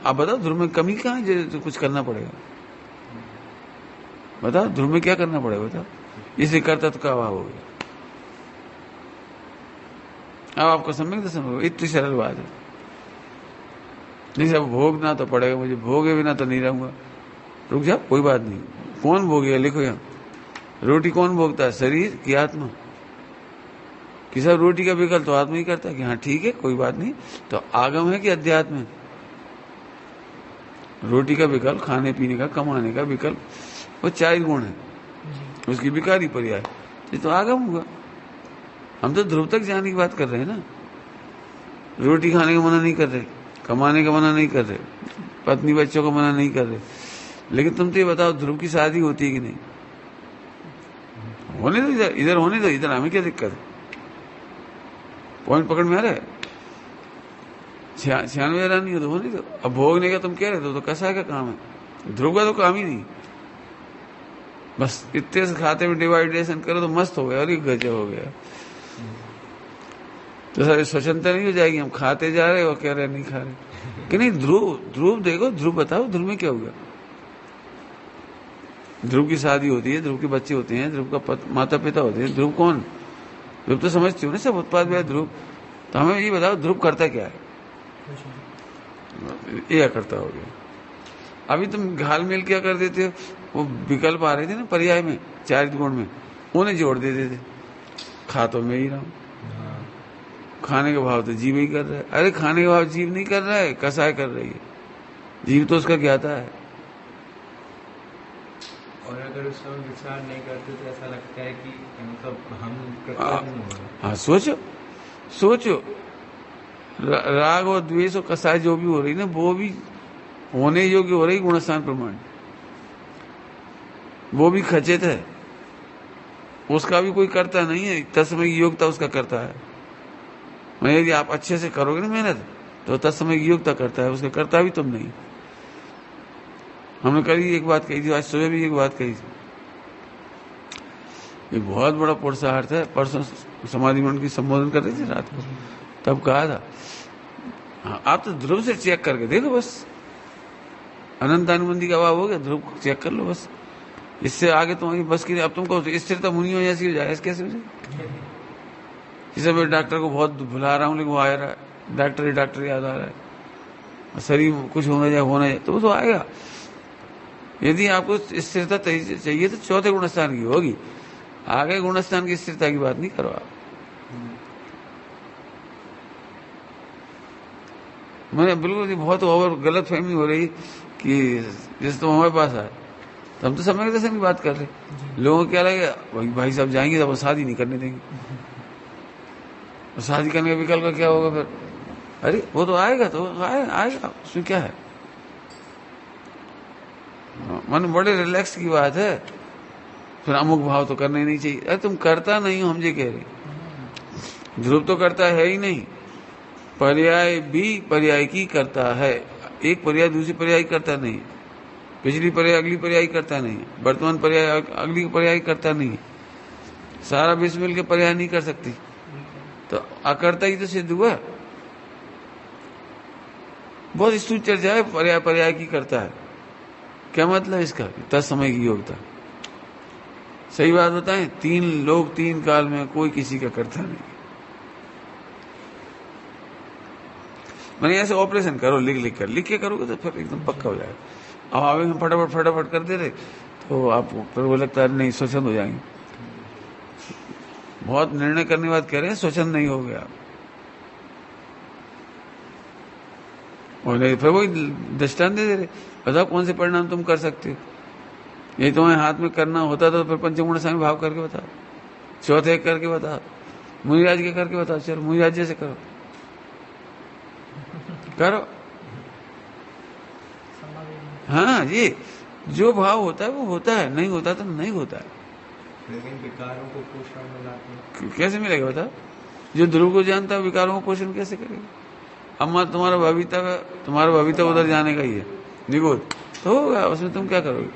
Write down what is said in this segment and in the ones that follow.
आप बताओ ध्रुव में कमी कहाँ है जो कुछ करना पड़ेगा? बताओ ध्रुव में क्या करना पड़ेगा? बताओ, इसे करता तो क्या अभाव हो गया? अब आपको सम्यक दर्शन होगा, इतनी सरल बात है। नहीं सब भोगना तो पड़ेगा मुझे, भोगे बिना तो नहीं रहूंगा। रुक जा, कोई बात नहीं। कौन भोगेगा? लिखो यहाँ, रोटी कौन भोगता है, शरीर की आत्मा? कि सब रोटी का विकल्प तो आत्मा ही करता है कि हाँ ठीक है कोई बात नहीं। तो आगम है कि अध्यात्म है? रोटी का विकल्प, खाने पीने का, कमाने का विकल्प, वो 4 गुण है, उसकी विकारी पर्याय, ये तो आगम होगा। हम तो ध्रुव तक जाने की बात कर रहे हैं ना। रोटी खाने का मना नहीं कर रहे, कमाने का मना नहीं कर रहे, पत्नी बच्चों का मना नहीं कर रहे, लेकिन तुम तो ये बताओ ध्रुव की शादी होती है कि नहीं? होने दो, इधर इधर होने दो, इधर हमें क्या दिक्कत है? पॉइंट पकड़ में आ रहा है? 96 नहीं हो तो होने दो। अब भोगने का तुम कह रहे तो कैसा का काम है? ध्रुव का तो काम ही नहीं। बस इतने से खाते में डिवाइडेशन करो तो मस्त हो गया, और ये गजब हो गया। तो सर स्वच्छता नहीं हो जाएगी, हम खाते जा रहे और कह रहे नहीं खा रहे कि नहीं? ध्रुव देखो, ध्रुव बताओ ध्रुव में क्या होगा? ध्रुव की शादी होती है, ध्रुव के बच्चे होते हैं, ध्रुव का माता पिता होते हैं। ध्रुव कौन? ध्रुव तो समझती हो ना, सब उत्पाद है ध्रुव। तो हमें ये बताओ ध्रुव करता क्या है? ये करता हो गया। अभी तुम घाल मेल क्या कर देते हो? वो विकल्प आ रहे थे ना पर्याय में, 4 गुण में, उन्हें जोड़ देते थे। खा तो मैं ही रहा हूं, खाने का भाव तो जीव ही कर रहा है। अरे खाने का भाव जीव नहीं कर रहा है, कसाय कर रही है। जीव तो उसका ज्ञाता है। और अगर उसका विचार नहीं करते तो ऐसा लगता है कि मतलब हम कृतज्ञ नहीं हो रहे। हाँ सोचो राग और द्वेष और कसाय जो भी हो रही ना, वो भी होने योग्य हो रही गुणस्थान प्रमाण, वो भी खचित है। उसका भी कोई करता नहीं है, तत्समय की योग्यता उसका करता है। मैं यदि आप अच्छे से करोगे ना मेहनत तो तत्समय की योग्यता करता है, उसका करता भी तुम नहीं। हमने कल एक बात कही थी, आज सुबह भी एक बात कही थी। एक बहुत बड़ा पुरुषार्थ है। परसों समाधि मंडल की संबोधन कर रहे थे रात को, तब कहा था हाँ, आप तो ध्रुव से चेक करके देखो बस। अनंत अनुबंधी का अभाव हो गया, ध्रुव चेक कर लो बस। इससे आगे तुम्हारी बस की अब तुमको स्थिरता मुनियों जैसी हो जाए, कैसे हो जाए? जैसे मैं डॉक्टर को बहुत भुला रहा हूँ लेकिन वो आ रहा है, डॉक्टर याद आ रहा है, शरीर कुछ होना जाए तो वो तो आएगा। यदि आपको स्थिरता चाहिए तो 4थे गुणस्थान की होगी, आगे गुणस्थान की स्थिरता की बात नहीं करो आप। मैंने बिल्कुल बहुत ओवर गलत फहमी हो रही कि जैसे तुम हमारे पास आए तो हम तो समय दर्शन की बात कर रहे, लोगों को क्या लगे भाई साहब जाएंगे तो वो शादी नहीं करने देंगे, तो शादी करने का विकल्प का क्या होगा फिर? अरे वो तो आएगा, तो आएगा, उसमें क्या है? मन बड़े रिलैक्स की बात है। फिर अमुक भाव तो करना ही नहीं चाहिए। अरे तुम करता नहीं हो, हम ये कह रहे। ध्रुव तो करता है ही नहीं, पर्याय भी पर्याय की करता है। एक पर्याय दूसरी पर्याय करता नहीं, पिछली पर्याय अगली पर्याय करता नहीं, वर्तमान पर्याय अगली पर्याय करता नहीं, सारा विश्व मिल के पर्याय नहीं कर सकती, तो अकर्ता ही तो सिद्ध हुआ। बहुत स्तुत चर्चा है, पर्याय पर्याय की करता है। क्या मतलब इसका? तत्समय की योग्यता। सही बात बताएं, 3 लोग 3 काल में कोई किसी का करता नहीं। मैंने ऐसे ऑपरेशन करो, लिख के करोगे तो फिर एकदम पक्का हो जाएगा। अब आगे हम फटाफट कर दे रहे तो आप फिर वो लगता है नहीं, स्वच्छंद हो जाएंगे। बहुत निर्णय करने के बाद कह रहे हैं स्वच्छंद नहीं हो गया, और नहीं फिर वही दृष्टांत दे रहे, बताओ कौन से परिणाम तुम कर सकते हो? यही तुम्हें हाथ में करना होता तो फिर पंचगुण स्वामी भाव करके बताओ, 4थे करके बताओ, मुनिराज के करके बताओ। चलो मुनिराज जैसे करो हाँ जी, जो भाव होता है वो होता है, नहीं होता तो नहीं होता है। लेकिन विकारों को पोषण मिलाते हैं, कैसे मिलेगा बताओ? जो ध्रुव को जानता है विकारों को पोषण कैसे करेगा? अम्मा तुम्हारा भविता उधर जाने का ही है, निगोद तो होगा, उसमें तुम क्या करोगे?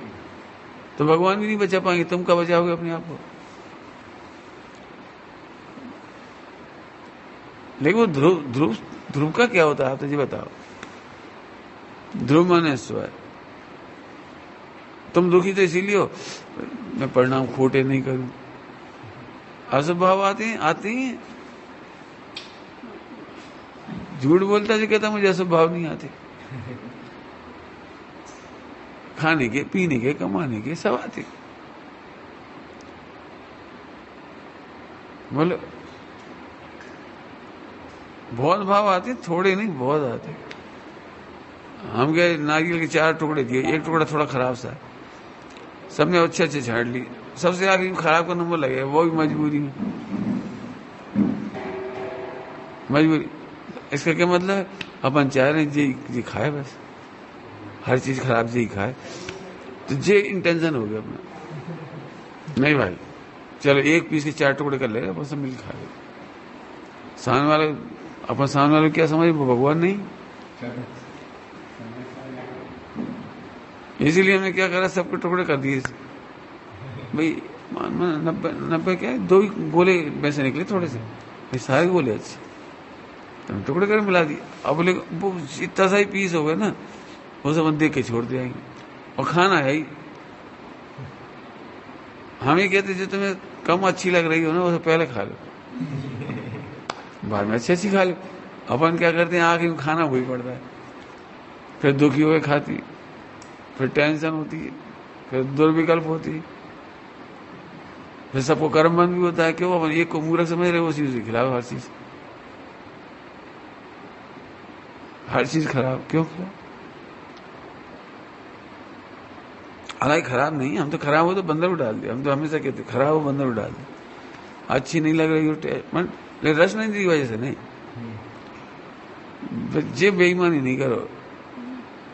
तो भगवान भी नहीं बचा पाएंगे, तुम क्या बचाओगे अपने आप को? लेकिन वो ध्रुव का क्या होता है आप तो जी बताओ। ध्रुव माने स्वयं। तुम दुखी तो इसीलिए हो, मैं परिणाम खोटे नहीं करूं। अशुभ भाव आते हैं। झूठ बोलता जो कहता मुझे अशुभ भाव नहीं आते। खाने के, पीने के, कमाने के सब आते। बोलो बहुत भाव आते, थोड़े नहीं बहुत आते। हम गए नारियल के 4 टुकड़े दिए, एक टुकड़ा थोड़ा खराब सा, सबने अच्छे झाड़ लिए, सबसे आगे खराब का नंबर लगे, वो भी मजबूरी में। मजबूरी इसका क्या मतलब है? अपन चाह रहे हैं जी खाए, बस हर चीज खराब जी खाए, तो जे इंटेंशन हो गया अपना। नहीं भाई चलो 1 पीस के 4 टुकड़े कर ले, अपन सब मिल खा ले। सामने वाले अपन सामने वाले क्या समझे, वो भगवान नहीं। इसीलिए हमने क्या करा, सबके टुकड़े कर दिए भाई। 90 क्या है, 2 ही गोले में से निकले थोड़े से, भाई सारे गोले अच्छे, तो टुकड़े कर मिला दिए। अब बोले वो इतना सा ही पीस हो गया ना, वो सब देख के छोड़ दिया। और खाना है ही, हम ही कहते जो तुम्हें कम अच्छी लग रही हो ना, वो पहले खा लो, बाद में अच्छी खा लो। अपन क्या करते हैं, आखिर में खाना वही पड़ता है, फिर दुखी हुए खाती, फिर टेंशन होती है, फिर दुर्विकल्प होती है, फिर सबको कर्म बंद भी होता है। क्यों? अपन एक को मूर्ख समझ रहे, उसी से खिलाओ हर चीज खराब। क्यों खराब? हालांकि खराब नहीं, हम तो खराब हो तो बंदर उडाल दिया। हम तो हमेशा कहते खराब हो बंदर उडाल दिया। अच्छी नहीं लग रही हो लेकिन रस नहीं दी वजह से नहीं। जे बेईमानी नहीं करो।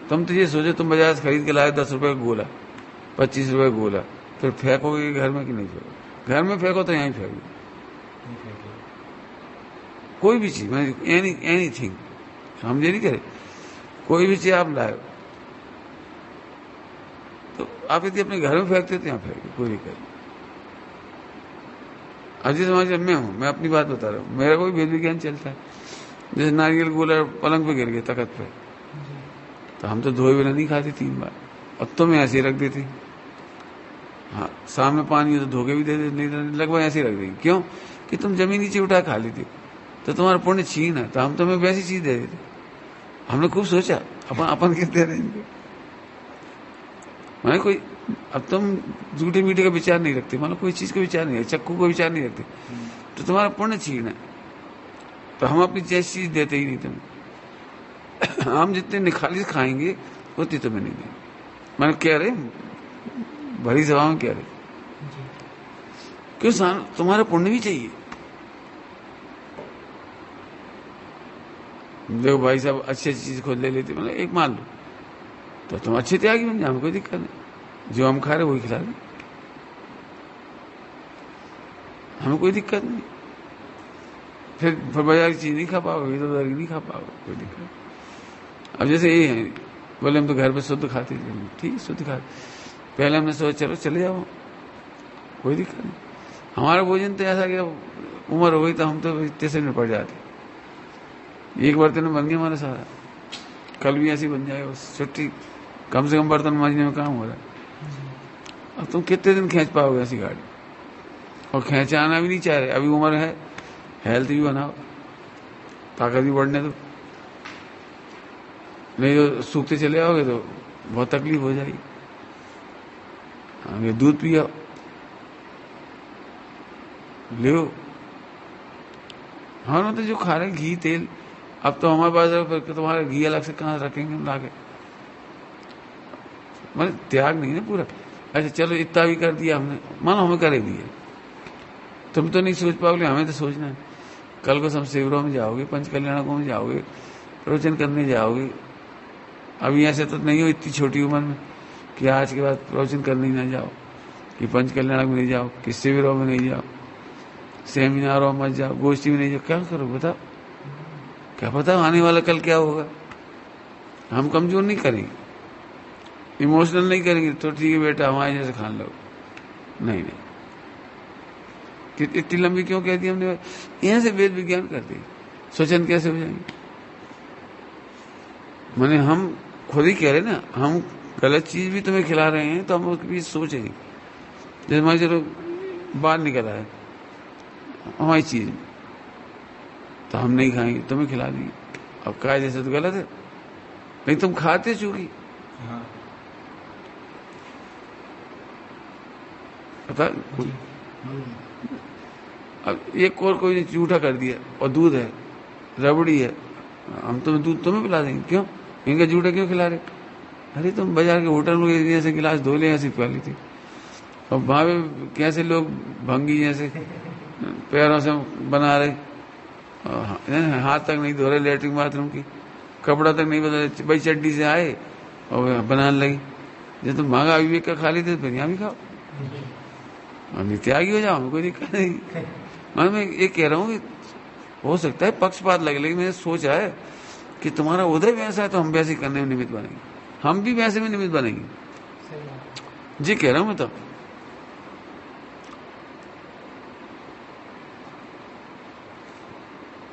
तुम तो ये सोचो, तुम बाजार से खरीद के लाए 10 रुपए का गोला, 25 रुपए का गोला, फिर फेंकोगे घर में कि नहीं फेंको? घर में फेंको तो यहीं फेंको। कोई भी चीज, एनीथिंग, समझे नहीं करे, कोई भी चीज आप लाए तो आप यदि अपने घर में फेंकते तो यहाँ फेंके, कोई दिक्कत नहीं। अजय समाज मैं हूं, मैं अपनी बात बता रहा हूँ, मेरा कोई वेद विज्ञान चलता है। जैसे नारियल गोला पलंग पे गिर गया तखत पे, तो हम तो धोए बिना नहीं खाते 3 बार, और तुम्हें ऐसे ही रख देती। हाँ सामने पानी हो तो धोके भी दे देते, नहीं लगभग ऐसे ही रख देंगे। क्यों? कि तुम जमीन नीचे उठा खा लेती, तो तुम्हारा पुण्य छीन है, तो हम तुम्हें वैसी चीज दे देते। हमने खूब सोचा, अपन कितने रहेंगे। मैंने कोई, अब तुम झूठे मीठे का विचार नहीं रखते, मतलब कोई चीज का विचार नहीं है, चक्कू का विचार नहीं रखते, तो तुम्हारा पुण्य छीन है, तो हम अपनी जैसी चीज देते ही नहीं तुम्हें। हम जितने निखालिस खाएंगे उतनी तुम्हें नहीं देंगे। मैंने कह रहे भरी सभा में कह रहे, क्यों? तुम्हारा पुण्य भी चाहिए। देखो भाई साहब अच्छी चीज खुद ले लेते, मतलब एक मान लो तो तुम अच्छे त्यागी बन जाओ, कोई दिक्कत नहीं, जो हम खा रहे वही खिला दे, हमें कोई दिक्कत नहीं। फिर बाजार की चीज नहीं खा पाओगे, इधर उधर नहीं खा पाओगे, कोई दिक्कत नहीं। अब जैसे ये है, बोले हम तो घर पे शुद्ध खाते थे, ठीक है शुद्ध खाते, पहले हमने सोचा चलो चले जाओ, कोई दिक्कत नहीं। हमारा भोजन तो ऐसा कि उम्र हो गई तो हम तो इतने से निपट जाते, एक बर्तन बन गया हमारा सारा, कल भी ऐसी बन जाएगा, छुट्टी, कम से कम बर्तन मांजने में काम हो रहा है। अब तुम कितने दिन खींच पाओगे ऐसी गाड़ी? और खींचाना भी नहीं चाह रहे, अभी उम्र है, हेल्थ भी बनाओ, ताकत भी बढ़ने दो, नहीं तो सूखते चले आओगे तो बहुत तकलीफ हो जाएगी। आगे दूध पियो, ले हाँ मतलब जो खा रहे घी तेल, अब तो हमारे पास है, फिर तुम्हारा घी अलग से कहाँ रखेंगे हम लाके? मतलब त्याग नहीं है पूरा। अच्छा चलो इतना भी कर दिया हमने, मानो हमें करे दिए, तुम तो नहीं सोच पाओगे, हमें तो सोचना है। कल को सब शिविरों में जाओगे, पंचकल्याणकों में जाओगे, प्रवचन करने जाओगे। अभी ऐसे तो नहीं हो इतनी छोटी उम्र में कि आज के बाद प्रवचन करने ही ना जाओ, कि पंचकल्याणक में नहीं जाओ, कि शिविरों में नहीं जाओ, सेमिनारों में मत जाओ, गोष्ठी में नहीं जाओ, क्या करो बताओ? क्या पता आने वाला कल क्या होगा। हम कमजोर नहीं करेंगे, इमोशनल नहीं करेंगे, तो ठीक है बेटा हमारे जैसे खान लो, नहीं नहीं। इतनी लंबी क्यों कह दी हमने? यहां से वेद विज्ञान कर दी, स्वचन कैसे हो जाएंगे? माने हम खुद ही कह रहे ना, हम गलत चीज भी तुम्हें खिला रहे हैं तो हम उसकी भी सोचेंगे। जैसे मान चलो बाहर निकल आए हमारी चीज, तो हम नहीं खाएंगे, तुम्हें खिला देंगे। अब खाए जैसे तो गलत है, नहीं तुम खाते चूंकि हाँ पता। अब एक और कोई जूठा कर दिया और दूध है, रबड़ी है, हम तुम्हें दूध तुम्हें पिला देंगे, क्यों? इनका जूठा क्यों खिला रहे? अरे तुम बाजार के होटल में ऐसे गिलास धो ले, ऐसी प्याली थी। और वहां पे कैसे लोग भंगी जैसे पैरों से बना रहे, हाथ तक नहीं धो रहे लेटरिन बाथरूम की, कपड़ा तक नहीं बदल रहे, भाई चड्डी से आए और बनाने लगी। जब तुम महंगा विवेक का खा लेते फिर यहाँ भी खाओ और नित्यागी हो जाओ, कोई दिक्कत नहीं। मैं ये कह रहा हूँ कि हो सकता है पक्षपात लगे, लेकिन मैंने सोचा है कि तुम्हारा उदय वैसा है तो हम वैसे करने में निमित्त बनेंगे, हम भी वैसे में निमित्त बनेंगे। जी कह रहा हूं मैं तो।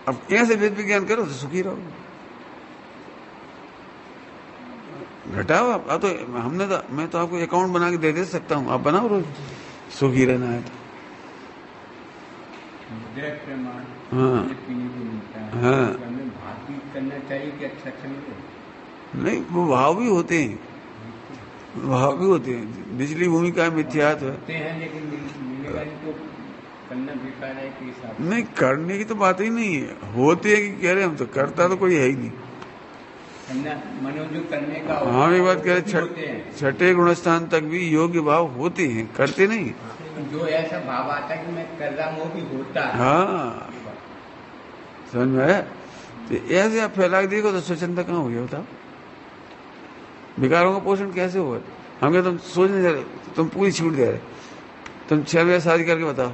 अब कैसे वेद विज्ञान करो तो सुखी रहो, घटाओ आप। तो हमने तो, मैं तो आपको अकाउंट बना के दे सकता हूँ, आप बनाओ रोज, सुखी रहना है तो। हाँ हाँ, भाव भी करना चाहिए कि अच्छा नहीं वो भाव भी होते हैं, भाव भी होते हैं। बिजली भूमि का मिथ्यात्व है, लेकिन मिलेगा तो करना बेकार है कि हिसाब नहीं, करने की तो बात ही नहीं है, होते हैं कि कह रहे हम तो, करता तो कोई है ही नहीं। मनोज करने का हम एक बात कह रहे, छठे गुणस्थान तक भी योग्य भाव होते हैं, करते नहीं। जो ऐसा भाव आता है कि मैं कर रहा हूँ वो भी होता है। हाँ समझ में आया? तो ऐसे आप फैला के देखो तो स्वच्छंदता कहाँ हो गया बताओ? विकारों का पोषण कैसे हुआ? हम क्या तुम सोच नहीं रहे, तुम पूरी छूट दे रहे, तुम 6 बजे शादी करके बताओ,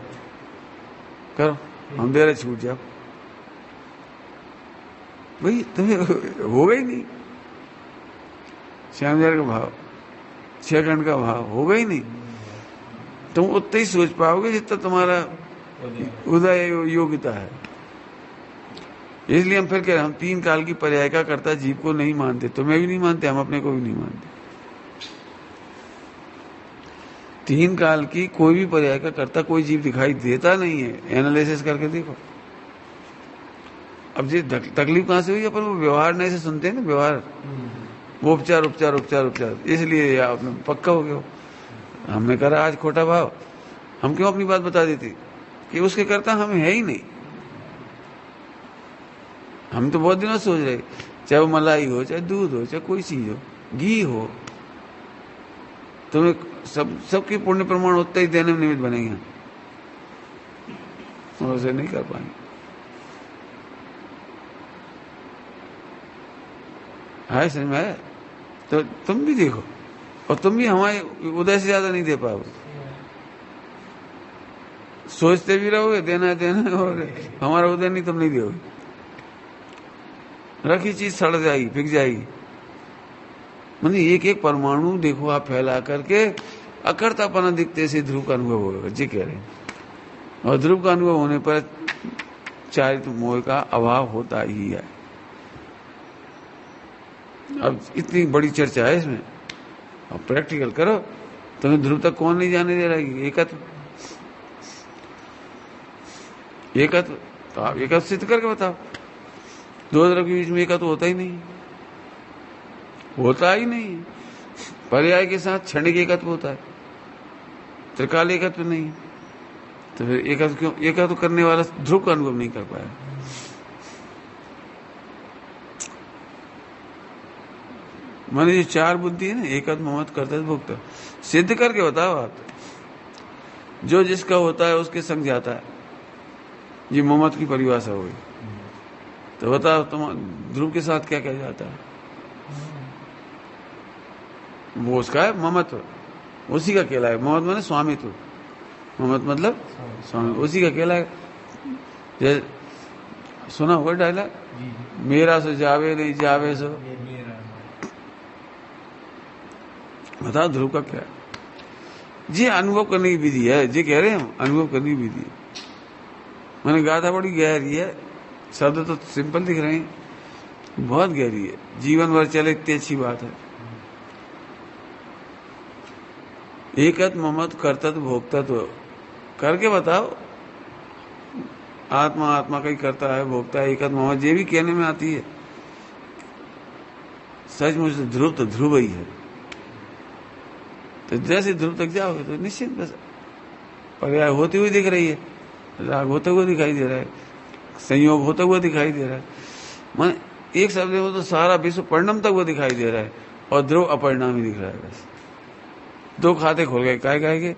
करो, हम दे रहे छूट, जाओ भाई, तुम्हें होगा ही नहीं। 6,000 का भाव, 6 घंटे का भाव होगा ही नहीं। तुम उतना ही सोच पाओगे जितना तुम्हारा उदय योग्यता है। इसलिए हम फिर कह रहे, हम 3 काल की पर्याय का कर्ता जीव को नहीं मानते, तुम्हें भी नहीं मानते, हम अपने को भी नहीं मानते। 3 काल की कोई भी पर्याय का कर्ता कोई जीव दिखाई देता नहीं है, एनालिसिस करके देखो। अब ये तकलीफ कहां से हुई? अपन वो व्यवहार नहीं से सुनते हैं ना, व्यवहार, वो उपचार उपचार उपचार उपचार, इसलिए आपने पक्का हो गया हो। हमने करा आज खोटा भाव, हम क्यों अपनी बात बता देते कि उसके कर्ता हम है ही नहीं। हम तो बहुत दिनों सोच रहे, चाहे वो मलाई हो, चाहे दूध हो, चाहे कोई चीज हो, घी हो, तुम्हें सबके पुण्य प्रमाण उतना ही देने में निमित्त बनेंगे, और उसे नहीं कर पाएंगे। हाय समझ में आया? तो तुम भी देखो, और तुम भी हमारे उदय से ज्यादा नहीं दे पाओगे। सोचते भी रहोगे देना है देना है, और हमारा उदय नहीं, तुम नहीं दोगे। रखी चीज सड़ जाएगी, फिक जाएगी। मतलब एक एक परमाणु देखो आप फैला करके अकर्तापना दिखते से ध्रुव का अनुभव होगा, जी कह रहे हैं। और ध्रुव का अनुभव होने पर चारित्र मोह का अभाव होता ही है। अब इतनी बड़ी चर्चा है इसमें, अब प्रैक्टिकल करो। तुम्हें ध्रुव तक कौन नहीं जाने दे रहा है? एकत्व, एकत्व, तो आप एकत्व सिद्ध करके बताओ। 2 ध्रुव के बीच में एकत्व होता ही नहीं, होता ही नहीं। पर्याय के साथ क्षणिक एकत्व होता है, त्रिकाल एकत्व नहीं। तो फिर एकत्व क्यों? एकत्व करने वाला ध्रुव का अनुभव नहीं कर पाया। माने ये 4 बुद्धि है ना, एकत्व ममत्व कर्तव्य भोक्ता, सिद्ध करके बताओ आप। जो जिसका होता है उसके संग जाता है, ये ममत्व की परिभाषा हुई। तो बताओ तुम ध्रुव के साथ क्या क्या जाता है? वो उसका है ममत्व, उसी का कहला है। ममत्व माने स्वामित्व, ममत्व मतलब स्वामी, उसी का कहला है। जैसे सुना होगा डायलॉग, मेरा सो जावे नहीं जावे सो। बताओ ध्रुव का क्या है? जी अनुभव करने की विधि है, जी कह रहे हैं हम, अनुभव करने की विधि है। मैंने गाथा बड़ी गहरी है, शब्द तो सिंपल दिख रहे हैं, बहुत गहरी है, जीवन भर चले इतनी अच्छी बात है। एकत ममत कर्तव्य भोक्तत्व करके बताओ। आत्मा आत्मा का ही करता है, भोगता है, एकत ममत ये भी कहने में आती है। सचमुच ध्रुव तो ध्रुव ही है। तो जैसे ध्रुव तक जाओगे तो निश्चित बस पर्याय होती हुई दिख रही है, राग होता हुआ दिखाई दे रहा है, संयोग होता हुआ दिखाई दे रहा है। मन एक शब्द में तो सारा विश्व परिणाम तक वो दिखाई दे रहा है, और ध्रुव अपरिणामी दिख रहा है। बस दो खाते खोल गए, काय काय के,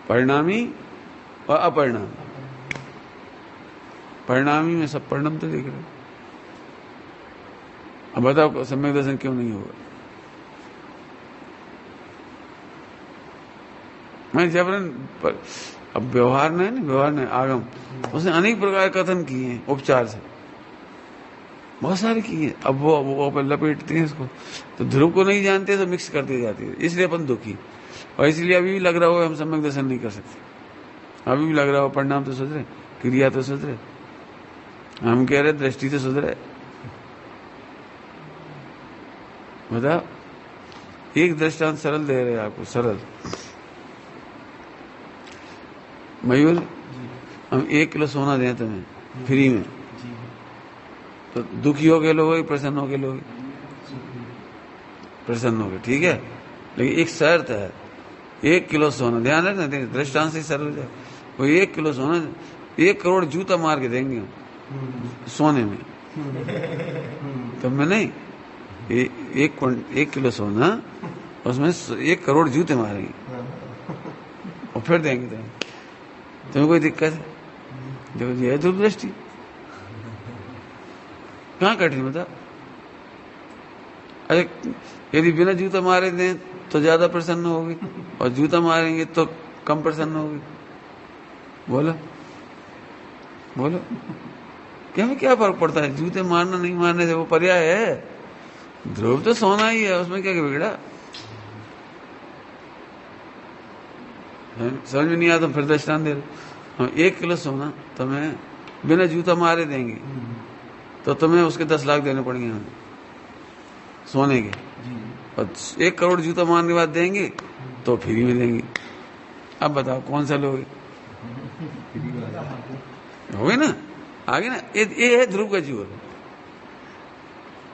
परिणामी और अपरिणामी। परिणामी में सब परिणाम तो दिख रहे हैं। अब बताओ सम्यक दर्शन क्यों नहीं होगा? मैं जबरन अब व्यवहार में है ना, व्यवहार में आगम उसने अनेक प्रकार कथन किए हैं, उपचार से बहुत सारे किए। अब वो अपन लपेटते हैं इसको, तो ध्रुव को नहीं जानते तो मिक्स करते जाते हैं, इसलिए अपन दुखी। और इसलिए अभी भी लग रहा हो हम सम्यक दर्शन नहीं कर सकते। अभी भी लग रहा हो परिणाम तो सुधरे, क्रिया तो सुधरे, हम कह रहे दृष्टि तो सुधरे। बताओ, एक दृष्टांत सरल दे रहे आपको, सरल। मयूर, हम 1 किलो सोना दें तुम्हें फ्री में, तो दुखी हो गए लोग, प्रसन्न हो गए लोग, प्रसन्न हो गए, ठीक है। लेकिन एक शर्त है, 1 किलो सोना, ध्यान रखना, दृष्टांत से सरल जाए। वो 1 किलो सोना 1 करोड़ जूता मार के देंगे हम सोने में, तो मैं नहीं, 1 किलो सोना उसमें 1 करोड़ जूते मारेंगे और फिर देंगे तुम्हें कोई दिक्कत है? देखो ये ध्रुव दृष्टि कहाँ कठिन बता। अरे यदि बिना जूता मारे दें तो ज्यादा प्रसन्न होगी, और जूता मारेंगे तो कम प्रसन्न होगी। बोलो बोलो, क्या फर्क पड़ता है? जूते मारना नहीं मारने से वो पर्याय है। ध्रुव तो सोना ही है, उसमें क्या बिगड़ा? समझ में नहीं आता फिर दृष्टांत दे रहे। हम 1 किलो सोना तुम्हें बिना जूता मारे देंगे, तो तुम्हें उसके 10 लाख देने पड़ेंगे हमें सोने के, और 1 करोड़ जूता मारने के बाद देंगे तो फ्री में देंगे। अब बताओ कौन सा लोगे? हो गए ना, आगे ना। ये है ध्रुव का जोर,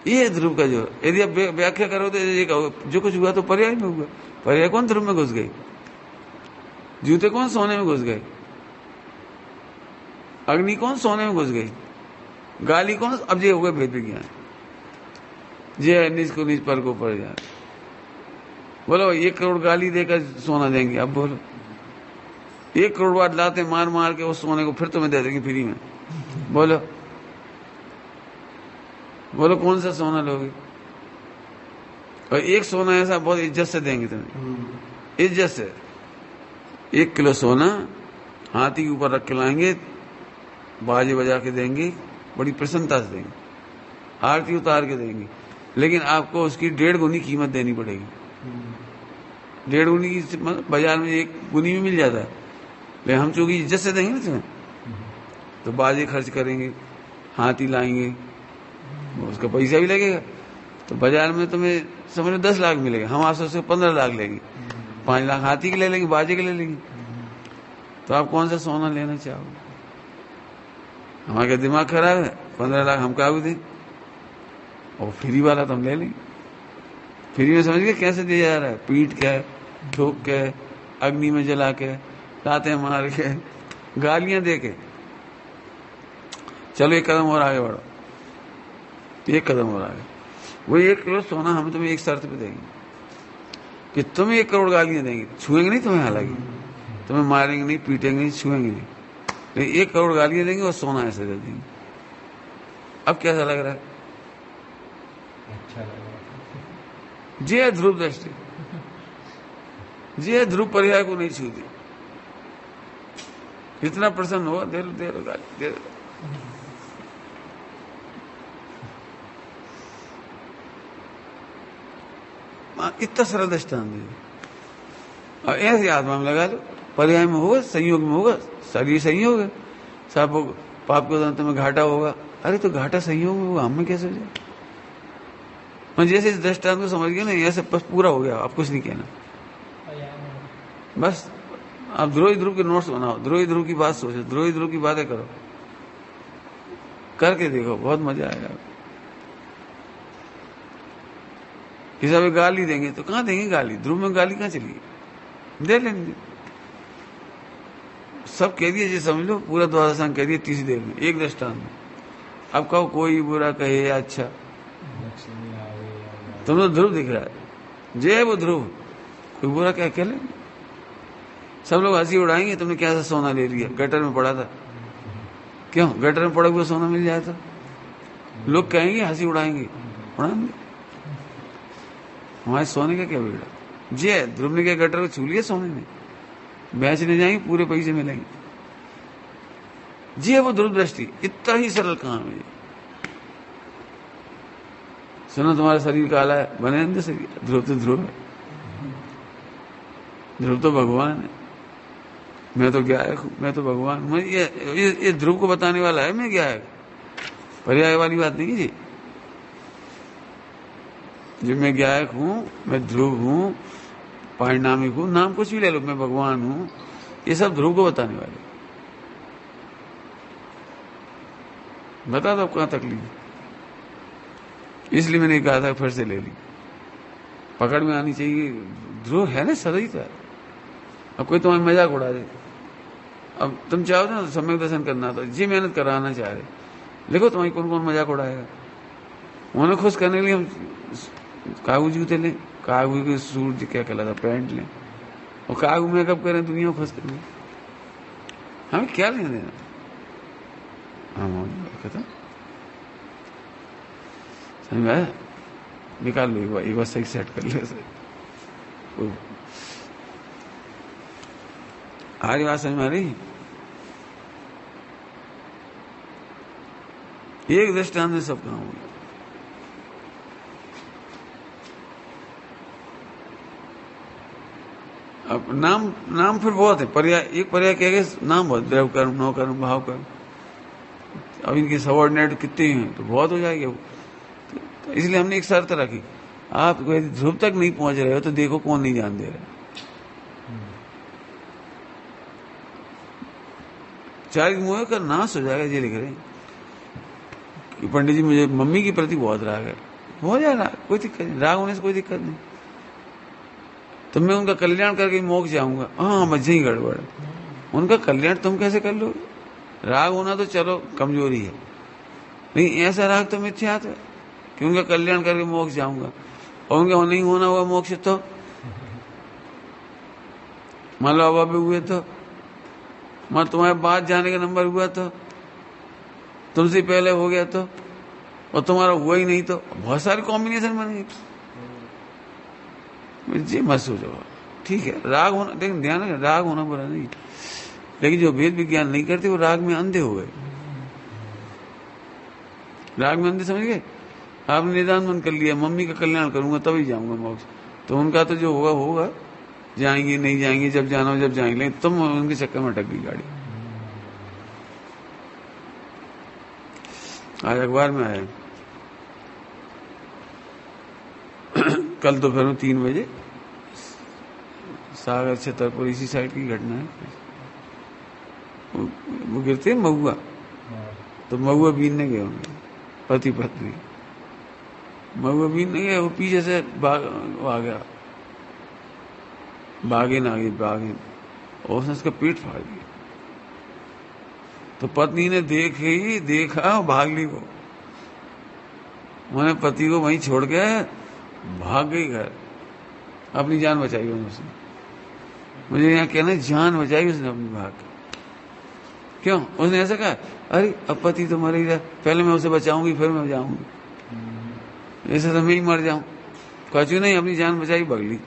ये है ध्रुव का जोर। यदि आप व्याख्या करो तो ये कहो जो कुछ हुआ तो पर्याय में हुआ। पर्याय कौन ध्रुव में घुस गई? जूते कौन सोने में घुस गए? अग्नि कौन सोने में घुस गई? गाली कौन? अब ये हो गए भेद विज्ञान, ये निज को निज पर को पड़ जाए। बोलो 1 करोड़ गाली देकर सोना देंगे, अब बोलो 1 करोड़ बार लाते मार मार के उस सोने को फिर तुम्हें दे देंगे फ्री में। बोलो बोलो कौन सा सोना लोगे? और एक सोना ऐसा बहुत इज्जत से देंगे तुम्हें, इज्जत से। 1 किलो सोना हाथी के ऊपर रख के लाएंगे, बाजे बजा के देंगे, बड़ी प्रसन्नता से देंगे, आरती उतार के देंगे। लेकिन आपको उसकी 1.5 गुनी कीमत देनी पड़ेगी। 1.5 गुनी की बाजार में 1 गुनी में मिल जाता है, लेकिन हम चूंकि इज्जत से देंगे ना तुम्हें, तो बाजे खर्च करेंगे, हाथी लाएंगे, उसका पैसा भी लगेगा। तो बाजार में तुम्हें समझ लो 10 लाख मिलेगा, हम आपसे उससे 15 लाख लेंगे, 5 लाख हाथी के ले लेंगे, बाजे के ले लेंगे। तो आप कौन सा सोना लेना चाहोगे? हमारा दिमाग खराब है, 15 लाख हम काबू दें, और फ्री वाला तो हम ले लेंगे। फ्री में समझ गए कैसे दिया जा रहा है? पीट के, ठोक के, अग्नि में जला के, लाते मार के, गालियां दे के। चलो 1 कदम और आगे बढ़ो, 1 कदम और आगे। वो 1 किलो सोना हम तुम्हें एक शर्त पे देंगे कि तुम्हें 1 करोड़ गालियां देंगे, छुएंगे नहीं तुम्हें, हालांकि तुम्हें मारेंगे नहीं, पीटेंगे नहीं, छुएंगे नहीं, लेकिन 1 करोड़ गालियां देंगे और सोना ऐसे दे देंगे। अब कैसा लग रहा है? अच्छा लग रहा है। जी है ध्रुव दृष्टि, जी है ध्रुव पर्याय को नहीं छूती। इतना प्रसन्न हुआ, दे लो गाली, दे दो। इतना सरल दृष्टांत दे, और ऐसे आत्मा में लगा लो, पर्याय में होगा, संयोग में होगा, शरीर संयोग है, सब पाप को तुम्हें घाटा होगा, अरे तो घाटा संयोग में वो हम में कैसे हो जाए? मैं जैसे इस दृष्टांत को समझ गया ना, ऐसे बस पूरा हो गया, आप कुछ नहीं कहना। बस आप ध्रुव ध्रुव के नोट्स बनाओ, ध्रुव ध्रुव की बात सोचो, ध्रुव ध्रुव की बातें करो, करके देखो, बहुत मजा आएगा। किसी अभी गाली देंगे तो कहां देंगे गाली? ध्रुव में गाली कहां चली? दे लेंगे। सब कह दिए, जी समझ लो पूरा द्वादशांग कह दिए 30 देर में, एक दृष्टांत में। अब कहो कोई बुरा कहे या अच्छा, तुम तो ध्रुव दिख रहा है, जय वो ध्रुव, कोई बुरा क्या कह लेंगे? सब लोग हंसी उड़ाएंगे, तुमने क्या सा सोना ले लिया, गटर में पड़ा था। क्यों? गटर में पड़ा हुआ सोना मिल जाए तो लोग कहेंगे, हंसी उड़ाएंगे, उड़ाएंगे। हमारे सोने का क्या बिगड़ा? जय ध्रुव ने क्या गटर को छू लिया सोने ने? बेचने जाएंगे, पूरे पैसे मिलेंगे। जी वो ध्रुव दृष्टि, इतना ही सरल काम है। सुनो तुम्हारा शरीर काला है, बने अंदर शरीर, ध्रुव तो ध्रुव है, ध्रुव तो भगवान है। मैं तो गायक हूं, मैं तो भगवान हूं। ये ध्रुव को बताने वाला है मैं गायक, पर्याय वाली बात नहीं जी। जो मैं गायक हूं, मैं ध्रुव हूं, पारिणामिक हूं, नाम कुछ भी ले लो, मैं भगवान हूं, ये सब ध्रुव को बताने वाले। बता दो कहां तकलीफ, इसलिए मैंने कहा था फिर से ले ली, पकड़ में आनी चाहिए। ध्रुव है ना सदा ही था। अब कोई तुम्हारी मजाक उड़ा दे, अब तुम चाहो ना सम्यक दर्शन करना, तो जी मेहनत कराना चाह रहे, देखो तुम्हारी कौन कौन मजाक उड़ाएगा। उन्हें खुश करने के लिए हम कागू जूते लें, कागू के सूट क्या कहलाता, पैंट लें, और कागू मेकअप करें, दुनिया को खुश करें, हमें क्या लेना देना? खत्म, समझ में आया? निकाल लो एक बार सही सेट कर ले। आज बात समझ में आ रही? एक दृष्टांत में सब काम हो गया। अब नाम फिर बहुत है, पर्याय, एक पर्याय क्या है, नाम बहुत, द्रव कर्म, नौ कर्म, भाव कर्म। अब इनके सबऑर्डिनेट कितने हैं तो बहुत हो जाएंगे। तो इसलिए हमने एक शर्त रखी, आप यदि ध्रुव तक नहीं पहुंच रहे हो तो देखो कौन नहीं जान दे रहा। 4 मुँह का नाश हो जाएगा। ये लिख रहे हैं कि पंडित जी मुझे मम्मी के प्रति बहुत राग है, हो जाएगा, कोई दिक्कत नहीं, राग होने से कोई दिक्कत नहीं। तो मैं उनका कल्याण करके मोक्ष जाऊंगा, हाँ मजे ही गड़बड़ है। उनका कल्याण तुम कैसे कर लो? राग होना तो चलो कमजोरी है, लेकिन ऐसा राग तो मिथ्यात्व है कि उनका कल्याण करके मोक्ष जाऊंगा, और उनका नहीं होना हुआ मोक्ष तो मान लो अब हुए तो, मान तुम्हारे बाद जाने का नंबर हुआ तो, तुमसे पहले हो गया तो, और तुम्हारा हुआ ही नहीं तो, बहुत सारे कॉम्बिनेशन बनेंगे। जी मत सोचो, ठीक है राग होना, लेकिन ध्यान है राग होना बुरा नहीं, लेकिन जो वेद विज्ञान नहीं करते वो राग में अंधे हो गए। राग में अंधे समझ गए। आपने निदान मन कर लिया, मम्मी का कल्याण करूंगा तभी जाऊंगा मोक्ष, तो उनका तो जो होगा होगा, जाएंगे नहीं जाएंगे, जब जाना हो जब जाएंगे, लेकिन तुम उनके चक्कर में अटक गई गाड़ी। आज अखबार में आया कल दोपहर में 3 बजे, सागर छतरपुर इसी साइड की घटना है। वो गिरते हैं महुआ, तो महुआ बीनने गए होंगे पति पत्नी, महुआ बीनने गए, वो पीछे से भागा, बागे और उसने उसका पेट फाड़ दिया। तो पत्नी ने देखा भाग ली, वो मैंने पति को वहीं छोड़ के भाग गई घर, अपनी जान बचाई उसने। मुझे यहाँ कहना जान बचाई उसने अपनी भाग। क्यों? उसने ऐसा कहा, अरे अब पति तो मर ही रहा, पहले मैं उसे बचाऊंगी फिर मैं जाऊंगी, ऐसे तो मैं ही मर जाऊं। कचू नहीं, अपनी जान बचाई, बगली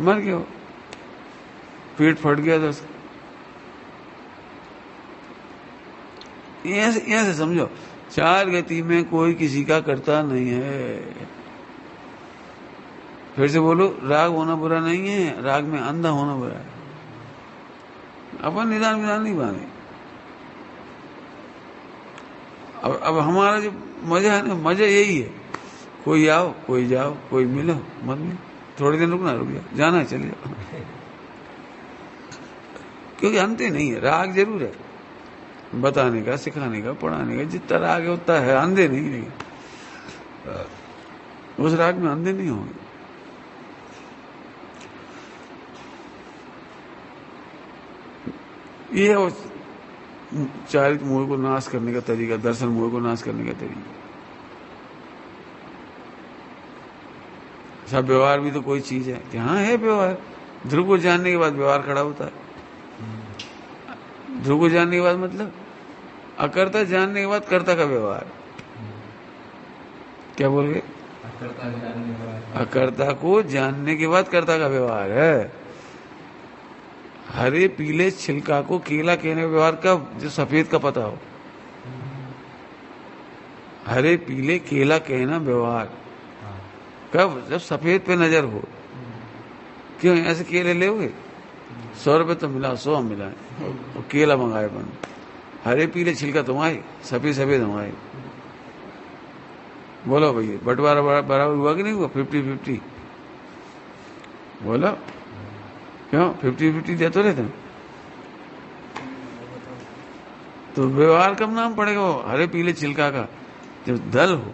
मर गया, पेट फट गया था उसका। ऐसे समझो, 4 गति में कोई किसी का करता नहीं है। फिर से बोलो, राग होना बुरा नहीं है, राग में अंधा होना बुरा है। अपन निदान विधान नहीं बांधे, अब हमारा जो मजा है ना, मजा यही है, कोई आओ कोई जाओ, कोई मिलो मत मिलो, थोड़े दिन रुकना रुक जाओ, जाना है चले जाओ। क्योंकि अंत ही नहीं है। राग जरूर है, बताने का, सिखाने का, पढ़ाने का, जितना राग है उतना है, अंधे नहीं। उस राग में अंधे नहीं होंगे। ये है उस चारित मोह को नाश करने का तरीका, दर्शन मोह को नाश करने का तरीका। सब व्यवहार भी तो कोई चीज है कि हाँ है व्यवहार। ध्रुव को जानने के बाद व्यवहार खड़ा होता है। ध्रुव को जानने के बाद मतलब अकर्ता जानने के बाद कर्ता का व्यवहार। क्या बोल गए? अकर्ता को जानने के बाद कर्ता का व्यवहार है। हरे पीले छिलका को केला कहने का व्यवहार कब? जो सफेद का पता हो। हरे पीले केला कहना व्यवहार कब? जब सफेद पे नजर हो। क्यों ऐसे केले ले 100 रुपए तो मिला, 100 मिला और केला मंगाए बन। हरे पीले छिलका तुम आए, सफेद सफेद हम आए। बोलो भैया, बंटवारा बराबर हुआ कि नहीं हुआ? 50-50 बोलो। क्यों 50-50 दे तो रहते? तो व्यवहार कब नाम पड़ेगा वो हरे पीले छिलका का? जब दल हो।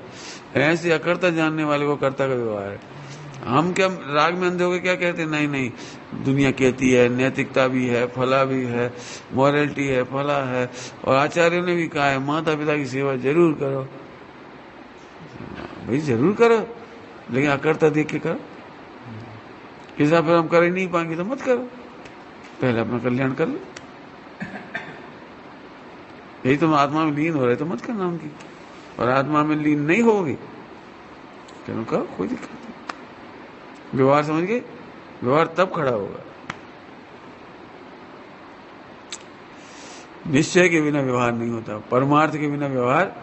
ऐसे अकर्ता जानने वाले को कर्ता का व्यवहार है। हम क्या राग में अंधे होकर क्या कहते हैं? नहीं नहीं, दुनिया कहती है नैतिकता भी है, फला भी है, मॉरलिटी है, फला है, और आचार्यों ने भी कहा है माता पिता की सेवा जरूर करो। भाई जरूर करो, लेकिन अकर्ता देख के करो। ऐसा फिर हम कर ही नहीं पाएंगे तो मत करो, पहले अपना कल्याण कर लो। यही तुम आत्मा में लीन हो रहे तो मत करना उनकी, और आत्मा में लीन नहीं होगी चलो करो, कोई दिक्कत नहीं। व्यवहार समझ गए? व्यवहार तब खड़ा होगा। निश्चय के बिना व्यवहार नहीं होता, परमार्थ के बिना व्यवहार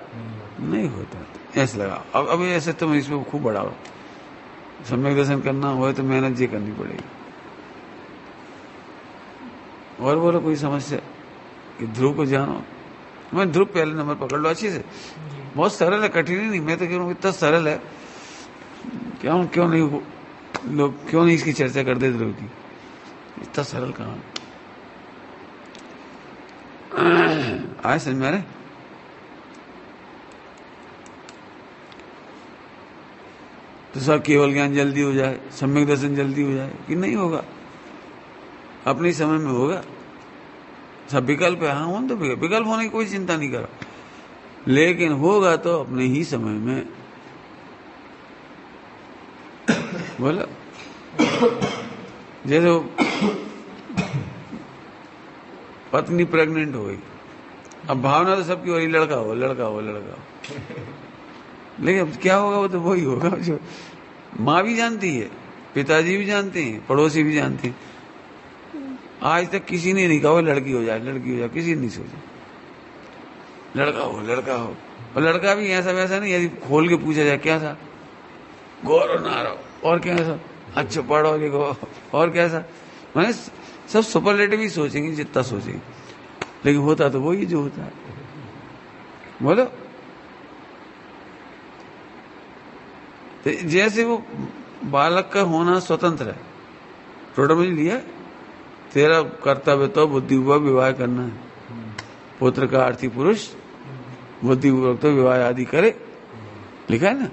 नहीं होता। ऐसा लगा अब ऐसे तुम इसमें खूब बढ़ाओ। सम्यक दर्शन करना हो तो मेहनत ये करनी पड़ेगी। और बोलो कोई समस्या? कि ध्रुव को जानो। मैं ध्रुव पहले नंबर पकड़ लो अच्छे से। बहुत सरल है, कठिन ही नहीं। मैं तो कह रहा हूँ इतना सरल है, क्यों नहीं लोग क्यों नहीं इसकी चर्चा करते ध्रुव की? इतना सरल काम आए समझ में? तो सब केवल ज्ञान जल्दी हो जाए, सम्यक दर्शन जल्दी हो जाए कि नहीं होगा? अपने समय में होगा। सब विकल्प है, हाँ तो विकल्प होने की कोई चिंता नहीं करो, लेकिन होगा तो अपने ही समय में। बोला जैसे पत्नी प्रेग्नेंट हो गई, अब भावना तो सबकी हो रही लड़का हो लड़का हो लड़का हो, लेकिन अब क्या होगा? वो तो वही होगा जो माँ भी जानती है, पिताजी भी जानते हैं, पड़ोसी भी जानते हैं। आज तक किसी ने नहीं कहा लड़की हो जाए लड़की हो जाए, किसी ने नहीं सोचा लड़का हो लड़का हो। और लड़का भी ऐसा वैसा नहीं, यदि खोल के पूछा जाए क्या था, गौरव नारो, और क्या ऐसा, अच्छा पढ़ो लिखो, और कैसा, मैंने सब सुपरलेटिव ही सोचेंगे जितना सोचेंगे, लेकिन होता तो वही जो होता है। बोलो तो जैसे वो बालक का होना स्वतंत्र है, टोटल मुझे लिया, तेरा कर्तव्य तो बुद्धिपूर्वक विवाह करना है। पुत्र का अर्थी पुरुष बुद्धिपूर्वक तो विवाह आदि करे, लिखा है ना।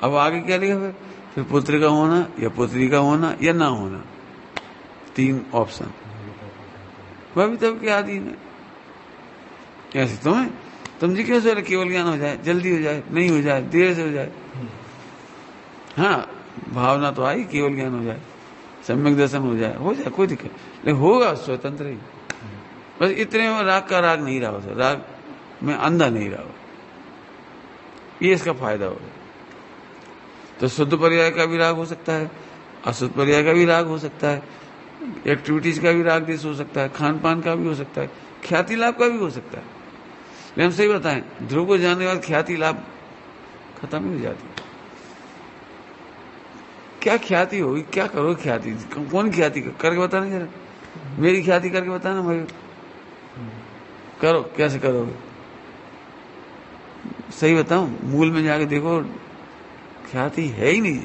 अब आगे क्या लिखा? फिर पुत्र का होना या पुत्री का होना या ना होना, 3 ऑप्शन। वह भी तब के आदि में ऐसे तुम जी क्यों सोच केवल ज्ञान हो जाए, जल्दी हो जाए, नहीं हो जाए, देर से हो जाए। हाँ भावना तो आई केवल ज्ञान हो जाए, सम्यक दर्शन हो जाए कोई दिक्कत, लेकिन होगा स्वतंत्र ही। बस इतने में राग का राग नहीं रहा होता, राग में अंधा नहीं रहा हो, ये इसका फायदा होगा। तो शुद्ध पर्याय का भी राग हो सकता है, अशुद्ध पर्याय का भी राग हो सकता है, एक्टिविटीज का भी राग देश हो सकता है, खान पान का भी हो सकता है, ख्याति लाभ का भी हो सकता है। लेकिन हम सही बताएं, ध्रुव को जानने के बाद ख्याति लाभ खत्म ही हो जाती है। क्या ख्याति होगी, क्या करो ख्याति, कौन ख्याति करके बताना जरा, मेरी ख्याति करके बताना भाई, करो कैसे करोगे? सही बताऊं, मूल में जाके देखो ख्याति है ही नहीं।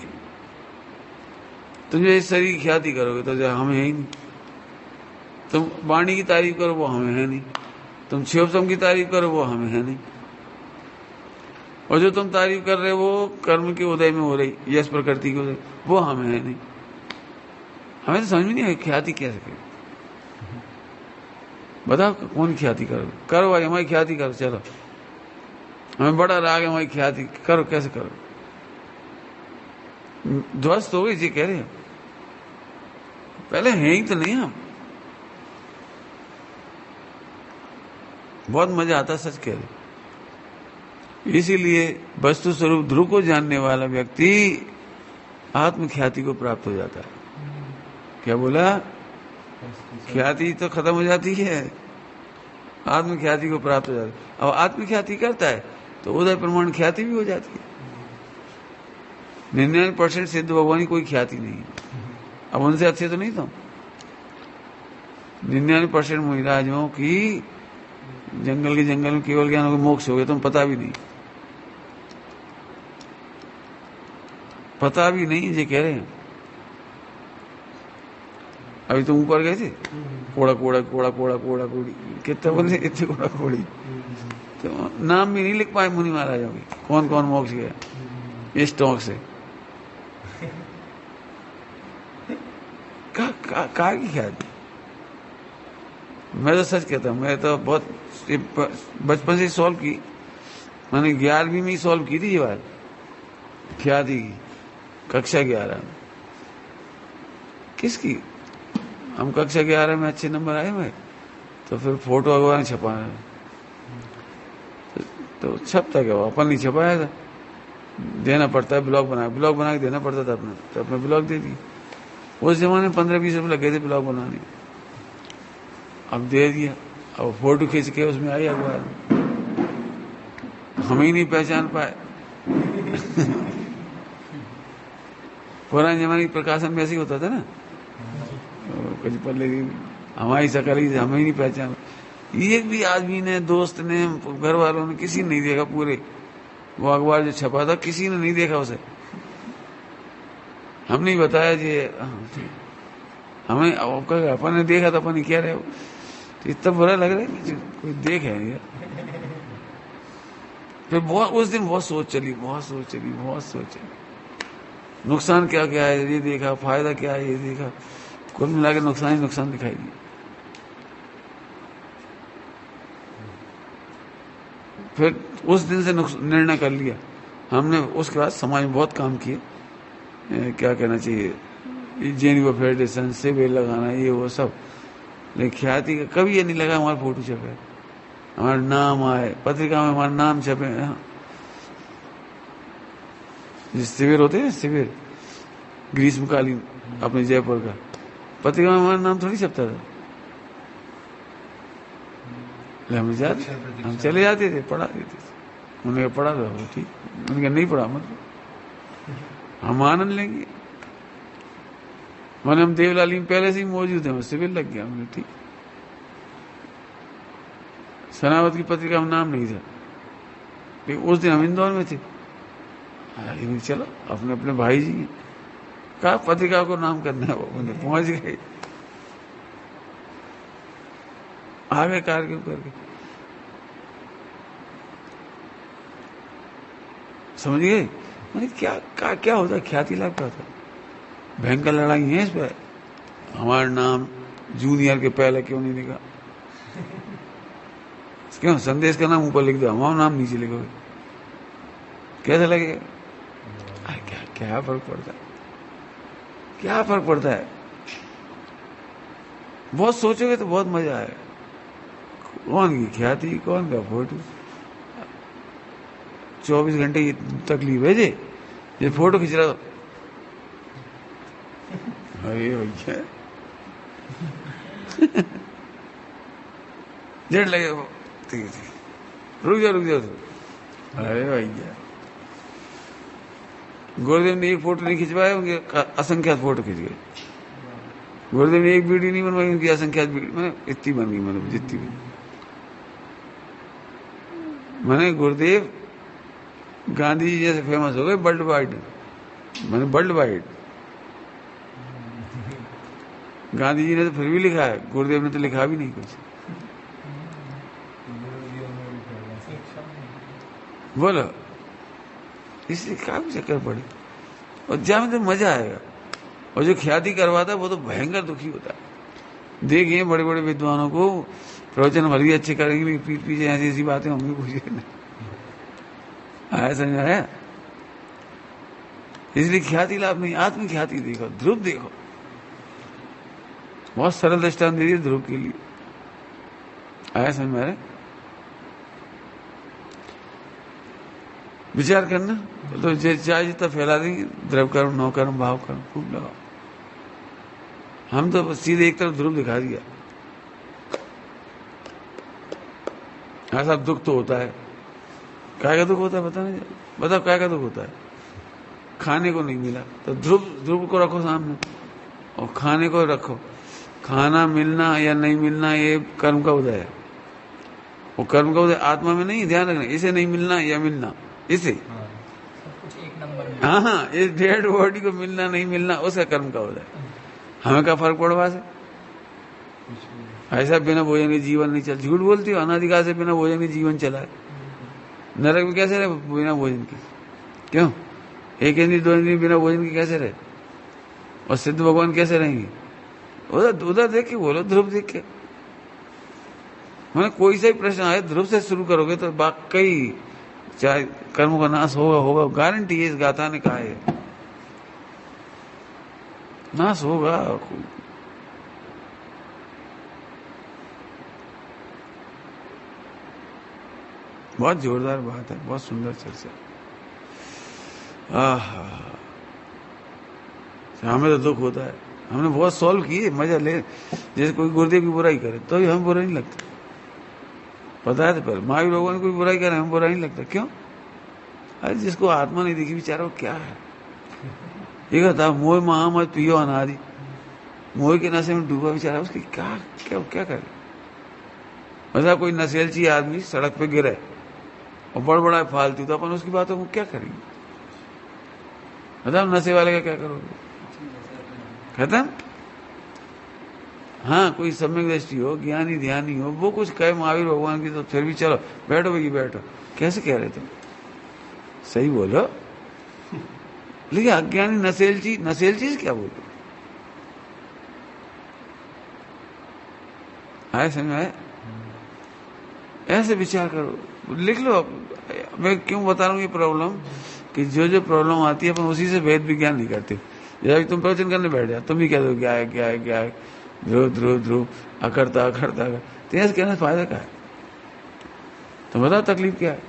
तुम जो इस शरीर की ख्याति करोगे तो जो हम है ही नहीं। तुम वाणी की तारीफ करो वो हमें है नहीं। तुम शिवसम की तारीफ करो वो हमें है नहीं। और जो तुम तारीफ कर रहे हो वो कर्म के उदय में हो रही, यश प्रकृति के उदय, वो हमें है नहीं। हमें तो समझ में नहीं आई ख्याति कैसे करो। बताओ कौन ख्याति करो? करो भाई हमारी ख्याति करो, चलो हमें बड़ा राग है हमारी ख्याति करो, कैसे करो? ध्वस्त हो गई जी कह रहे हैं, पहले हैं ही तो नहीं हम। बहुत मजा आता, सच कह रहे। इसीलिए वस्तु स्वरूप ध्रुव को जानने वाला व्यक्ति आत्म ख्याति को प्राप्त हो जाता है। क्या बोला? ख्याति तो खत्म हो जाती है, आत्म ख्याति को प्राप्त हो जाता है। अब आत्म ख्याति करता है तो उदय प्रमाण ख्याति भी हो जाती है। 99% सिद्ध भगवान कोई ख्याति नहीं है। अब उनसे अच्छे तो नहीं था। 99% मुनिराजों की जंगल के जंगल में केवल ज्ञान हो मोक्ष हो गया, तुम पता भी नहीं, पता भी नहीं ये कह रहे हैं। अभी तुम ऊपर गए थे, कोड़ा कोड़ा कोड़ा कोड़ा कोड़ा कोड़ी, कितने बंदे इतने कोड़ा कोड़ी, तो नाम भी नहीं लिख पाए मुनि महाराजों के, कौन कौन मोक्ष गया इस टोंक से। का की ख्याति? मैं तो सच कहता हूँ, मैं तो बहुत बचपन से सॉल्व की, मैंने 11वीं में ही सॉल्व की थी ये बात ख्याति की, कक्षा 11 में। किसकी? हम कक्षा 11 में अच्छे नंबर आए हुए, तो फिर फोटो अखबार में छपाना तो छपता क्या, अपन नहीं छपाया था, देना पड़ता है, ब्लॉग बना के देना पड़ता था अपना, तो अपने ब्लॉग दे दी। उस जमाने में 15-20 रुपये लगे थे ब्लॉग बनाने, अब दे दिया। अब फोटो खींच के उसमें आई अखबार, हम ही नहीं पहचान पाए। पुराने जमाने की प्रकाशन में ऐसे ही होता था ना, कुछ पहले हमारी शकल ही हमें ही नहीं पहचान। एक भी आदमी ने, दोस्त ने, घर वालों ने, किसी ने नहीं देखा पूरे वो अखबार जो छपा था, किसी ने नहीं देखा उसे। हमने ही बताया जी हमें, अपन ने देखा था, अपन क्या रहे, तो इतना बुरा लग रहा है कि कोई देख है यार। फिर बहुत उस दिन बहुत सोच चली। नुकसान क्या क्या है ये देखा, फायदा क्या है ये देखा, कुल मिला के नुकसान ही नुकसान दिखाई दिया। फिर उस दिन से निर्णय कर लिया हमने। उसके बाद समाज में बहुत काम किए, क्या कहना चाहिए, जेएनयू फेडरेशन, शिविर लगाना, ये वो सब, लेकिन ख्याति का कभी ये नहीं लगा हमारा फोटो छपे, हमारा नाम आए, पत्रिका में हमारा नाम छपे। शिविर होते हैं, शिविर ग्रीष्मकालीन अपने जयपुर का, पत्रिका में हमारा नाम थोड़ी छपता था। हम चले जाते थे, पढ़ा देते थे। उन्होंने पढ़ा था वो ठीक, उनका नहीं पढ़ा मतलब हम आनंद लेंगे। मैंने हम देवलाली में पहले से ही मौजूद है, शिविर लग गया हमने ठीक। सनावत की पत्रिका में नाम नहीं था, लेकिन उस दिन हम इंदौर में थे। चलो अपने अपने भाई जी कहा पत्रिका को नाम करना है, वो उन्हें पहुंच गए, आ गए कार के ऊपर के। समझ गए मैंने क्या होता है, ख्याति लाभ का होता है। भयंकर लड़ाई है इस पर। हमारा नाम जूनियर के पहले क्यों नहीं लिखा, क्यों संदेश का नाम ऊपर लिख दो, हमारा नाम नीचे लिखोगे, कैसा लगेगा? क्या फर्क पड़ता है, क्या फर्क पड़ता है? बहुत सोचोगे तो बहुत मजा आएगा। कौन की ख्याति, कौन का फोटो, 24 घंटे की तकलीफ है जी, ये फोटो खींच रहा। अरे भैया जेड लगे, ठीक है रुक जाओ। अरे भैया गुरुदेव ने एक फोटो नहीं खिंचवाया, उनके असंख्यात फोटो खिंच गए। गुरुदेव ने एक वीडियो नहीं बनवाई, उनकी असंख्यात वीडियो मैंने इतनी बन गई, मतलब जितनी भी। मैंने गुरुदेव गांधी जी जैसे फेमस हो गए वर्ल्ड वाइड, मैंने वर्ल्ड वाइड। गांधी जी ने तो फिर भी लिखा है, गुरुदेव ने तो लिखा भी नहीं कुछ। बोलो, इसलिए काफी चक्कर पड़े। और जहाँ तो मजा आएगा, और जो ख्याति करवाता है वो तो भयंकर दुखी होता है। देखिए बड़े बड़े विद्वानों को प्रवचन भले ही अच्छे करेंगे, लेकिन पीठ पीछे ऐसी ऐसी बातें होंगी, पूछिए आया समझ आया। इसलिए ख्याति लाभ नहीं, आत्म ख्याति देखो, ध्रुव देखो। बहुत सरल दृष्टांत दे दिए ध्रुव के लिए, आया समझ में आ रहा? विचार करना तो चाहे जितना फैला देंगे, द्रव कर्म, नौ कर्म, भाव कर्म खूब लगाओ। हम तो बस सीधे एक तरफ ध्रुव दिखा दिया। ऐसा दुख तो होता है, क्या का दुख होता है बताना, बताओ क्या का दुख होता है? खाने को नहीं मिला तो ध्रुव को रखो सामने, और खाने को रखो। खाना मिलना या नहीं मिलना ये कर्म का उदय है, वो कर्म का उदय आत्मा में नहीं, ध्यान रखना। इसे नहीं मिलना या मिलना, इसे कुछ एक नंबर में। हाँ, इस डेड बॉडी को मिलना नहीं मिलना उसका कर्म का उदय। हमें क्या फर्क पड़वा से? ऐसा बिना भोजन के जीवन नहीं चल, झूठ बोलती हो, अनाधिकार से बिना भोजन के जीवन चला है। नरक में कैसे रहे बिना भोजन के? क्यों? एक इंद्री दो इंद्री बिना भोजन के कैसे रहे? और सिद्ध भगवान कैसे रहेंगे? उधर देख के बोलो, ध्रुव देख के। मैंने कोई सा ही प्रश्न आए, ध्रुव से शुरू करोगे तो वाकई चाहे कर्म का नाश होगा होगा, गारंटी है, इस गाथा ने कहा है नाश होगा। बहुत जोरदार बात है, बहुत सुंदर चर्चा। हमें तो दुख होता है, हमने बहुत सॉल्व किए, मजा ले। जैसे कोई गुरुदेव की बुराई करे तो भी हमें बुरा नहीं लगता, पता है? तो पर महावीर भगवान कोई बुराई करे हमें बुरा नहीं लगता, क्यों? अरे जिसको आत्मा नहीं दिखी बेचारा, वो क्या है? ये कहता मोह महामत पियो अनादि, मोह के नशे में डूबा बेचारा, उसकी क्या क्या क्या करे? मतलब कोई नशेलची आदमी सड़क पे गिरे और बड़ा फालतू, तो अपन उसकी बातों को क्या करेंगे? मतलब नशे वाले का क्या करोगे? खत्म। हाँ, कोई सम्यक दृष्टि हो, ज्ञानी ध्यानी हो, वो कुछ कहे महावीर भगवान की, तो फिर भी चलो बैठो भैया बैठो। कैसे कह रहे तुम? सही बोलो। लेकिन अज्ञानी नशेल चीज क्या बोलो? आए समझ में? ऐसे विचार करो, लिख लो। मैं क्यों बता रहा हूँ ये प्रॉब्लम, कि जो प्रॉब्लम आती है अपन उसी से भेद विज्ञान नहीं करते। जैसे तुम प्रवचन करने बैठ जाओ, तुम भी कह दो क्या है क्या है क्या है, ध्रुव ध्रुव ध्रुव, अकर्ता अकर्ता, तो ऐसे कहने से फायदा क्या है? तो बताओ तकलीफ क्या है?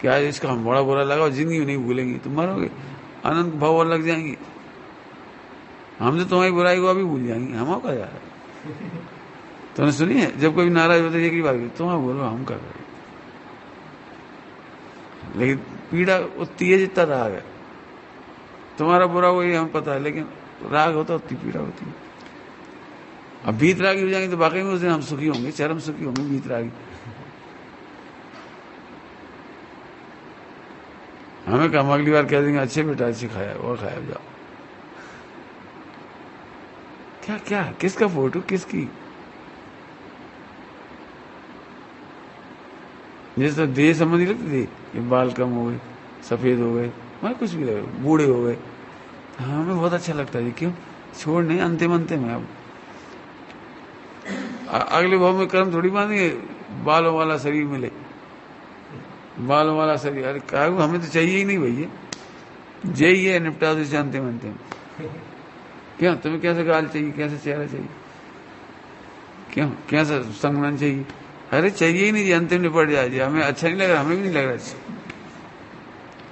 क्या इसका हम बड़ा बुरा लगा, जिंदगी में नहीं भूलेंगी, तुम मरोगे, अनंत भाव लग जाएंगी। हम तो तुम्हारी बुराई को अभी भूल जाएंगे, हम का यार। तुमने सुनी है जब कोई नाराज होते एक ही बात, तुम बोलो हम क्या करें? लेकिन पीड़ा उतनी है जितना राग है। तुम्हारा बुरा वही हमें पता है, लेकिन राग होता उतनी पीड़ा होती है। अब भीतरागी हो जाएंगे तो वाकई में उस दिन हम सुखी होंगे, चरम सुखी होंगे भीतरागी। हमें कहा अगली बार कह देंगे अच्छे बेटा अच्छे खाया और खाया जाओ। क्या क्या किसका फोटो किसकी? जैसे देह संबंधी लगती थी, ये बाल कम हो गए, सफेद हो गए, मैं कुछ भी लगे, बूढ़े हो गए, हमें बहुत अच्छा लगता है। क्यों? छोड़ नहीं, अंतिम में अब अगले भाव में कर्म थोड़ी बांधेंगे, बालों वाला शरीर मिले, बालों वाला शरीर। अरे क्या हमें तो चाहिए ही नहीं भैया, यही है निपटा दो इसे अंतिम। क्यों तुम्हें कैसे गाल चाहिए, कैसे चेहरा चाहिए, क्यों कैसा संगमन चाहिए? अरे चाहिए ही नहीं जी, अंतिम निपट जाए जी। हमें अच्छा नहीं लग रहा, हमें भी नहीं लग रहा अच्छा,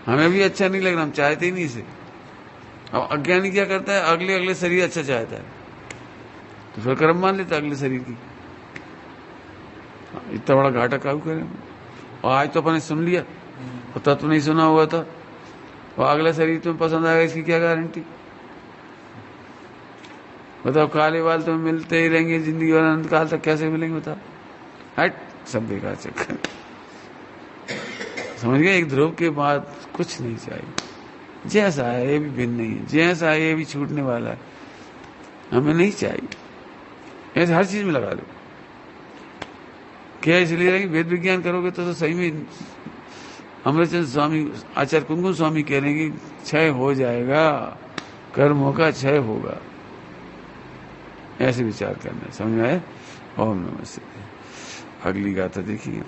हमें भी अच्छा नहीं लग रहा, हम चाहते ही नहीं इसे। अब अज्ञानी क्या करता है, अगले शरीर अच्छा चाहता है, तो फिर कर्म मान लेता है अगले शरीर की। इतना बड़ा घाटा काबू करें। और आज तो अपने सुन लिया और तत्व नहीं सुना हुआ था, और अगला शरीर तुम्हें पसंद आएगा इसकी क्या गारंटी? बताओ, काले बाल तुम्हें मिलते ही रहेंगे जिंदगी और अनंत काल तक, कैसे मिलेंगे बताओ? हट, सब बेकार चक्कर। समझ गए, एक ध्रुव के बाद कुछ नहीं चाहिए। जैसा है ये भी भिन्न नहीं है, जैसा है ये भी छूटने वाला है, हमें नहीं चाहिए। ऐसे हर चीज में लगा दो। क्या इसलिए कि वेद विज्ञान करोगे तो सही में अमृतचंद स्वामी, आचार्य कुमकुम स्वामी कह रहे हैं कि क्षय हो जाएगा, कर्मों का क्षय होगा, ऐसे विचार करना है। समझ में आया? ओम नमः शिवाय। अगली गाथा देखिए।